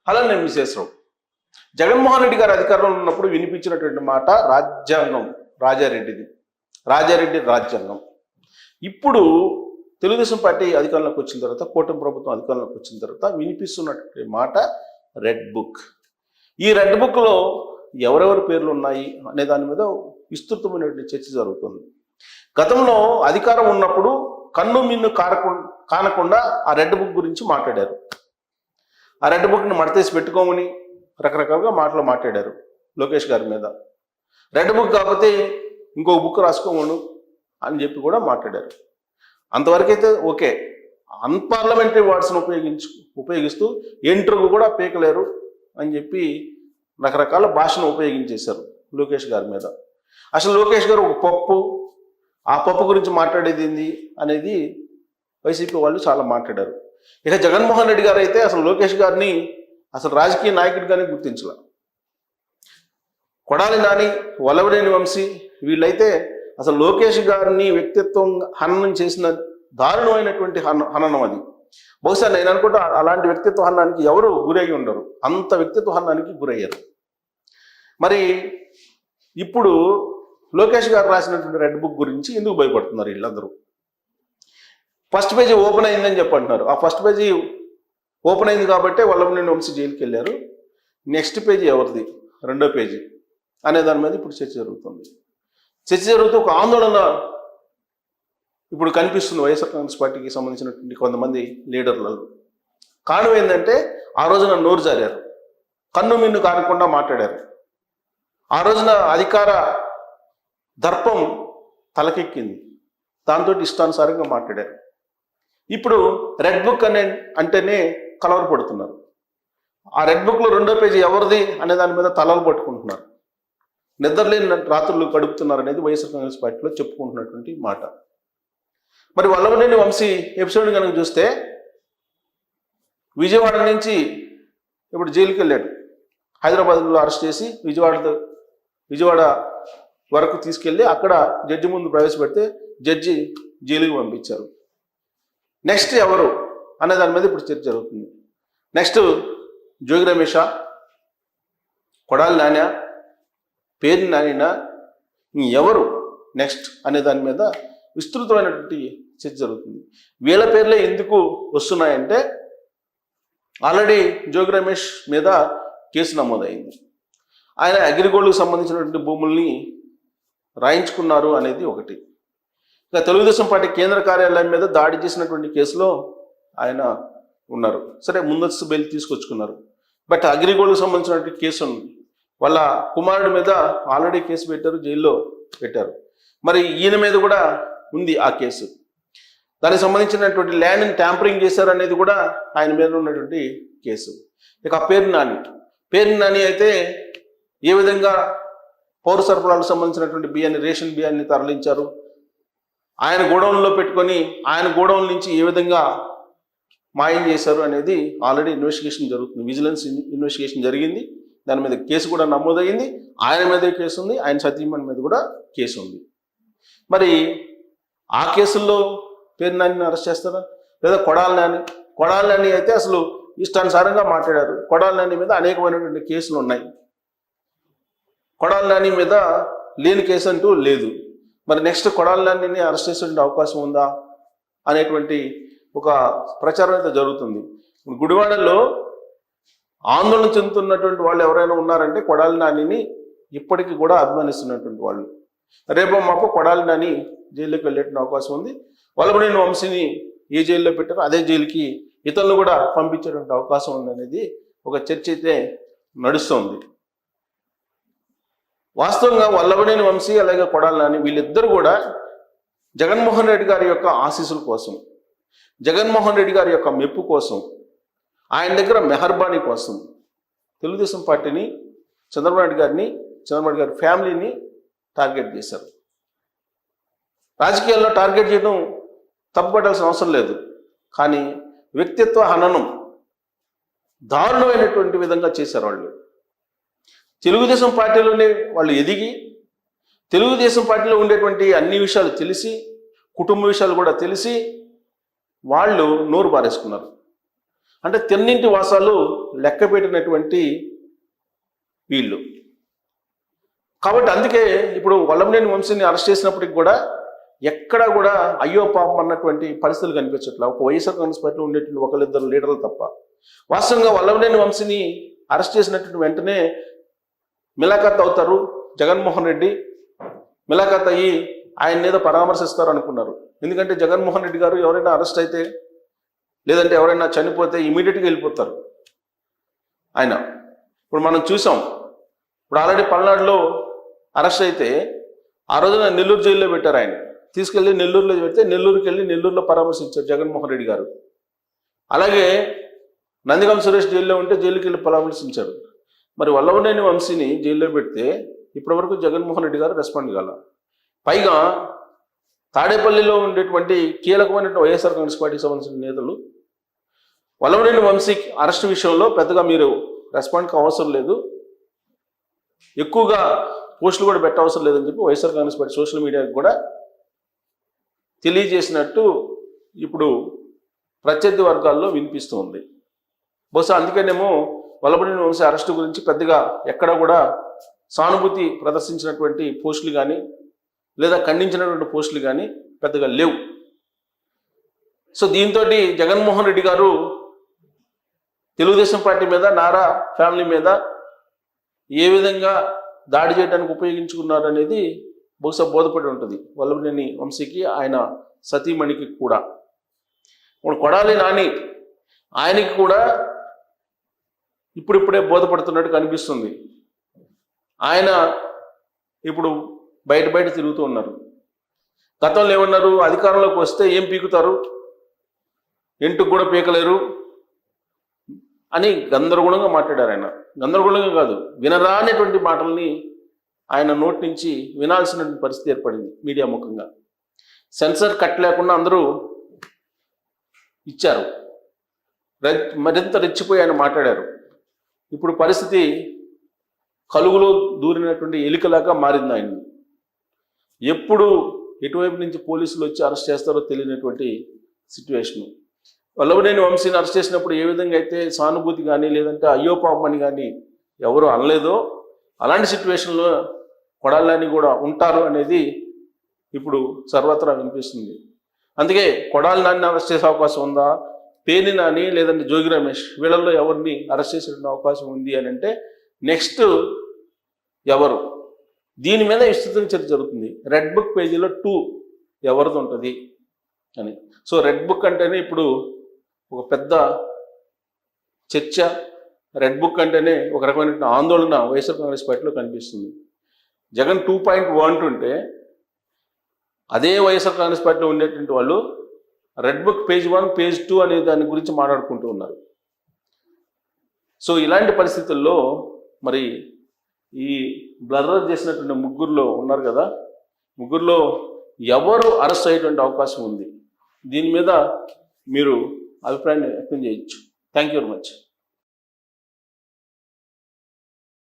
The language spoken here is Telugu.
అలా నేను విశేషరావు జగన్మోహన్ రెడ్డి గారు అధికారంలో ఉన్నప్పుడు వినిపించినటువంటి మాట రాజ్యాంగం రాజారెడ్డి రాజ్యాంగం. ఇప్పుడు తెలుగుదేశం పార్టీ అధికారంలోకి వచ్చిన తర్వాత, కూటమి ప్రభుత్వం అధికారంలోకి వచ్చిన తర్వాత వినిపిస్తున్నటువంటి మాట రెడ్ బుక్. ఈ రెడ్ బుక్లో ఎవరెవరి పేర్లు ఉన్నాయి అనే దాని మీద విస్తృతమైనటువంటి చర్చ జరుగుతుంది. గతంలో అధికారం ఉన్నప్పుడు కన్ను మిన్ను కానకుండా ఆ రెడ్ బుక్ గురించి మాట్లాడారు. ఆ రెడ్ బుక్ని మడతేసి పెట్టుకోమని రకరకాలుగా మాట్లాడారు లోకేష్ గారి మీద. రెడ్ బుక్ కాకపోతే ఇంకో బుక్ రాసుకోమను అని చెప్పి కూడా మాట్లాడారు. అంతవరకైతే ఓకే. అన్పార్లమెంటరీ వర్డ్స్ను ఉపయోగిస్తూ ఎంట్రుకు కూడా పీకలేరు అని చెప్పి రకరకాల భాషను ఉపయోగించేశారు లోకేష్ గారి మీద. అసలు లోకేష్ గారు ఒక పప్పు, ఆ పప్పు గురించి మాట్లాడేది ఏంది అనేది వైసీపీ వాళ్ళు చాలా మాట్లాడారు. ఇక జగన్మోహన్ రెడ్డి గారు అయితే అసలు లోకేష్ గారిని అసలు రాజకీయ నాయకుడిగానే గుర్తించలే. కొడాలి నాని, వల్లభనేని వంశీ వీళ్ళైతే అసలు లోకేష్ గారిని వ్యక్తిత్వం హననం చేసిన దారుణమైనటువంటి హననం అది. బహుశా నేను అనుకుంటా అలాంటి వ్యక్తిత్వ హననానికి ఎవరు గురయ్యి ఉండరు, అంత వ్యక్తిత్వ హననానికి గురయ్యారు. మరి ఇప్పుడు లోకేష్ గారు రాసినటువంటి రెడ్ బుక్ గురించి ఎందుకు భయపడుతున్నారు వీళ్ళందరూ? ఫస్ట్ పేజీ ఓపెన్ అయిందని చెప్పంటున్నారు. ఆ ఫస్ట్ పేజీ ఓపెన్ అయింది కాబట్టి వల్లభనేని వంశీ జైలుకి వెళ్ళారు. నెక్స్ట్ పేజీ ఎవరిది, రెండో పేజీ అనే దాని మీద ఇప్పుడు చర్చ జరుగుతూ ఒక ఆందోళన ఇప్పుడు కనిపిస్తుంది వైఎస్ఆర్ కాంగ్రెస్ పార్టీకి సంబంధించినటువంటి కొంతమంది లీడర్లలో. కారణం ఏంటంటే ఆ రోజున నోరు జారారు, కన్ను మిన్ను కానకుండా మాట్లాడారు. ఆ రోజున అధికార దర్పం తలకెక్కింది, దాంతో ఇష్టానుసారంగా మాట్లాడారు. ఇప్పుడు రెడ్ బుక్ అంటేనే కలవరపడుతున్నారు. ఆ రెడ్ బుక్లో రెండో పేజీ ఎవరిది అనే దాని మీద తలలు పట్టుకుంటున్నారు. నిద్రలేని రాత్రులు గడుపుతున్నారు అనేది వైఎస్ఆర్ కాంగ్రెస్ పార్టీలో చెప్పుకుంటున్నటువంటి మాట. మరి వల్లభనేని వంశీ ఎపిసోడ్ కనుక చూస్తే విజయవాడ నుంచి ఇప్పుడు జైలుకి వెళ్ళాడు. హైదరాబాద్లో అరెస్ట్ చేసి విజయవాడ వరకు తీసుకెళ్ళి అక్కడ జడ్జి ముందు ప్రవేశపెడితే జడ్జి జైలుకి పంపించారు. నెక్స్ట్ ఎవరు అనే దాని మీద ఇప్పుడు చర్చ జరుగుతుంది. నెక్స్ట్ జోగి రమేష, కొడాలి నాని, పేరు నానినా, ఎవరు నెక్స్ట్ అనే దాని మీద విస్తృతమైనటువంటి చర్చ జరుగుతుంది. వీళ్ళ పేర్లే ఎందుకు వస్తున్నాయంటే ఆల్రెడీ జోగి రమేష్ మీద కేసు నమోదైంది. ఆయన అగ్రిగోల్డ్కు సంబంధించినటువంటి భూముల్ని రాయించుకున్నారు అనేది ఒకటి. ఇక తెలుగుదేశం పార్టీ కేంద్ర కార్యాలయం మీద దాడి చేసినటువంటి కేసులో ఆయన ఉన్నారు. సరే, ముందస్తు బెయిల్ తీసుకొచ్చుకున్నారు. బట్ అగ్రిగోల్డ్కు సంబంధించినటువంటి కేసు ఉంది. వాళ్ళ కుమారుడి మీద ఆల్రెడీ కేసు పెట్టారు, జైల్లో పెట్టారు. మరి ఈయన మీద కూడా ఉంది ఆ కేసు. దానికి సంబంధించినటువంటి ల్యాండ్ని ట్యాంపరింగ్ చేశారు అనేది కూడా ఆయన మీద ఉన్నటువంటి కేసు. ఇక పేరు నాని అయితే ఏ విధంగా పౌర సరఫరాలకు సంబంధించినటువంటి బియ్యాన్ని, రేషన్ బియ్యాన్ని తరలించారు, ఆయన గోడౌన్లో పెట్టుకొని ఆయన గోడౌన్ నుంచి ఏ విధంగా మాయం చేశారు అనేది ఆల్రెడీ ఇన్వెస్టిగేషన్ జరుగుతుంది. విజిలెన్స్ ఇన్వెస్టిగేషన్ జరిగింది. దాని మీద కేసు కూడా నమోదయ్యింది. ఆయన మీద కేసు ఉంది, ఆయన సతీమణి మీద కూడా కేసు ఉంది. మరి ఆ కేసుల్లో పేరు నానిని అరెస్ట్ చేస్తారా? లేదా కొడాలి నాని అయితే అసలు ఇష్టానుసారంగా మాట్లాడారు. కొడాలి నాని మీద అనేకమైనటువంటి కేసులు ఉన్నాయి. కొడాలి నాని మీద లేని కేసు అంటూ లేదు. మరి నెక్స్ట్ కొడాలి నానిని అరెస్ట్ చేసే అవకాశం ఉందా అనేటువంటి ఒక ప్రచారం అయితే జరుగుతుంది. గుడివాడలో ఆందోళన చెందుతున్నటువంటి వాళ్ళు ఎవరైనా ఉన్నారంటే కొడాలి నానిని ఇప్పటికీ కూడా అభిమానిస్తున్నటువంటి వాళ్ళు. రేపో మాపో కొడాలి నాని జైల్లోకి వెళ్ళేటువంటి అవకాశం ఉంది. వల్లభనేని వంశీని ఏ జైల్లో పెట్టారో అదే జైలుకి ఇతరులు కూడా పంపించేటువంటి అవకాశం ఉందనేది ఒక చర్చ అయితే నడుస్తుంది. వాస్తవంగా వల్లభనేని వంశీ అలాగే కొడాలి నాని వీళ్ళిద్దరూ కూడా జగన్మోహన్ రెడ్డి గారి యొక్క ఆశీస్సుల కోసం, జగన్మోహన్ రెడ్డి గారి యొక్క మెప్పు కోసం, ఆయన దగ్గర మెహర్బానీ కోసం తెలుగుదేశం పార్టీని, చంద్రబాబు నాయుడు గారి ఫ్యామిలీని టార్గెట్ చేశారు. రాజకీయాల్లో టార్గెట్ చేయడం తప్పుపట్టాల్సిన అవసరం లేదు. కానీ వ్యక్తిత్వ హననం దారుణమైనటువంటి విధంగా చేశారు వాళ్ళు. తెలుగుదేశం పార్టీలోనే వాళ్ళు ఎదిగి, తెలుగుదేశం పార్టీలో ఉండేటువంటి అన్ని విషయాలు తెలిసి, కుటుంబ విషయాలు కూడా తెలిసి వాళ్ళు నోరు పారేసుకున్నారు. అంటే తెన్నింటి వాసాలు లెక్క పెట్టినటువంటి వీళ్ళు. కాబట్టి అందుకే ఇప్పుడు వల్లభనేని వంశీని అరెస్ట్ చేసినప్పటికి కూడా ఎక్కడా కూడా అయ్యో పాపం అన్నటువంటి పరిస్థితులు కనిపించట్లా. ఒక వైఎస్ఆర్ కాంగ్రెస్ పార్టీలో ఉండేటువంటి ఒకరిద్దరు లీడర్లు తప్ప. వాస్తవంగా వల్లభనేని వంశీని అరెస్ట్ చేసినటువంటి వెంటనే మిలాఖత్ అవుతారు జగన్మోహన్ రెడ్డి. మిలాఖత్ అయ్యి ఆయన ఏదో పరామర్శిస్తారు అనుకున్నారు. ఎందుకంటే జగన్మోహన్ రెడ్డి గారు ఎవరైనా అరెస్ట్ అయితే లేదంటే ఎవరైనా చనిపోతే ఇమీడియట్గా వెళ్ళిపోతారు ఆయన. ఇప్పుడు మనం చూసాం, ఇప్పుడు ఆల్రెడీ పల్నాడులో అరెస్ట్ అయితే ఆ రోజున నెల్లూరు జైల్లో పెట్టారు. ఆయన తీసుకెళ్ళి నెల్లూరులో పెడితే నెల్లూరుకి వెళ్ళి నెల్లూరులో పరామర్శించారు జగన్మోహన్ రెడ్డి గారు. అలాగే నందిగం సురేష్ జైల్లో ఉంటే జైలుకి వెళ్ళి పరామర్శించారు. మరి వల్లభనేని వంశీని జైల్లో పెడితే ఇప్పటివరకు జగన్మోహన్ రెడ్డి గారు రెస్పాండ్ కాల. పైగా తాడేపల్లిలో ఉండేటువంటి కీలకమైనటువంటి వైఎస్ఆర్ కాంగ్రెస్ పార్టీకి సంబంధించిన నేతలు వల్లభనేని వంశీ అరెస్ట్ విషయంలో పెద్దగా మీరు రెస్పాండ్కి అవసరం లేదు, ఎక్కువగా పోస్టులు కూడా పెట్టవసరం లేదని చెప్పి వైఎస్ఆర్ కాంగ్రెస్ పార్టీ సోషల్ మీడియాకి కూడా తెలియజేసినట్టు ఇప్పుడు ప్రత్యర్థి వర్గాల్లో వినిపిస్తూ ఉంది. బహుశా అందుకేనేమో వల్లభనేని వంశీ అరెస్టు గురించి పెద్దగా ఎక్కడ కూడా సానుభూతి ప్రదర్శించినటువంటి పోస్టులు కానీ లేదా ఖండించినటువంటి పోస్టులు కానీ పెద్దగా లేవు. సో దీంతో జగన్మోహన్ రెడ్డి గారు తెలుగుదేశం పార్టీ మీద, నారా ఫ్యామిలీ మీద ఏ విధంగా దాడి చేయడానికి ఉపయోగించుకున్నారు అనేది బహుశా బోధపడి ఉంటుంది వల్లభనేని వంశీకి, ఆయన సతీమణికి కూడా. ఇప్పుడు కొడాలి నాని ఆయనకి కూడా ఇప్పుడిప్పుడే బోధపడుతున్నట్టు కనిపిస్తుంది. ఆయన ఇప్పుడు బయట తిరుగుతూ ఉన్నారు. గతంలో ఏమన్నారు, అధికారంలోకి వస్తే ఏం పీకుతారు, ఎంటుకు కూడా పీకలేరు అని గందరగోళంగా మాట్లాడారు ఆయన. గందరగోళంగా కాదు, వినరానటువంటి మాటల్ని ఆయన నోటి నుంచి వినాల్సినటువంటి పరిస్థితి ఏర్పడింది మీడియా ముఖంగా. సెన్సర్ కట్ లేకుండా అందరూ ఇచ్చారు, మరింత రెచ్చిపోయి ఆయన మాట్లాడారు. ఇప్పుడు పరిస్థితి కలుగులో దూరినటువంటి ఎలికలాగా మారింది ఆయన్ని. ఎప్పుడు ఎటువైపు నుంచి పోలీసులు వచ్చి అరెస్ట్ చేస్తారో తెలియనటువంటి సిచ్యువేషను. వల్లభనేని వంశీని అరెస్ట్ చేసినప్పుడు ఏ విధంగా అయితే సానుభూతి కానీ లేదంటే అయ్యో పాపం అని కానీ ఎవరు అనలేదో అలాంటి సిచ్యువేషన్లో కొడాలి నాని కూడా ఉంటారు అనేది ఇప్పుడు సర్వత్రా వినిపిస్తుంది. అందుకే కొడాలి నాని అరెస్ట్ చేసే అవకాశం ఉందా, పేర్ని నాని లేదంటే జోగి రమేష్ వీళ్ళల్లో ఎవరిని అరెస్ట్ చేసే అవకాశం ఉంది అని అంటే నెక్స్ట్ ఎవరు, దీని మీద విస్తృతంగా చర్చ జరుగుతుంది. రెడ్ బుక్ పేజీలో 2 ఎవరిది ఉంటుంది అని. సో రెడ్ బుక్ అంటేనే ఇప్పుడు ఒక పెద్ద చర్చ. రెడ్ బుక్ అంటేనే ఒక రకమైన ఆందోళన వైఎస్ఆర్ కాంగ్రెస్ పార్టీలో కనిపిస్తుంది. జగన్ 2.1 ఉంటే అదే వైఎస్ఆర్ కాంగ్రెస్ పార్టీలో ఉండేటువంటి వాళ్ళు రెడ్ బుక్ పేజ్ 1 పేజ్ 2 అనే దాని గురించి మాట్లాడుకుంటూ ఉన్నారు. సో ఇలాంటి పరిస్థితుల్లో మరి ఈ బ్లర్రర్ చేసినటువంటి ముగ్గురులో ఉన్నారు కదా, ముగ్గురులో ఎవరు అరెస్ట్ అయ్యేటువంటి అవకాశం ఉంది, దీని మీద మీరు అభిప్రాయాన్ని వ్యక్తం చేయొచ్చు. Thank you very much.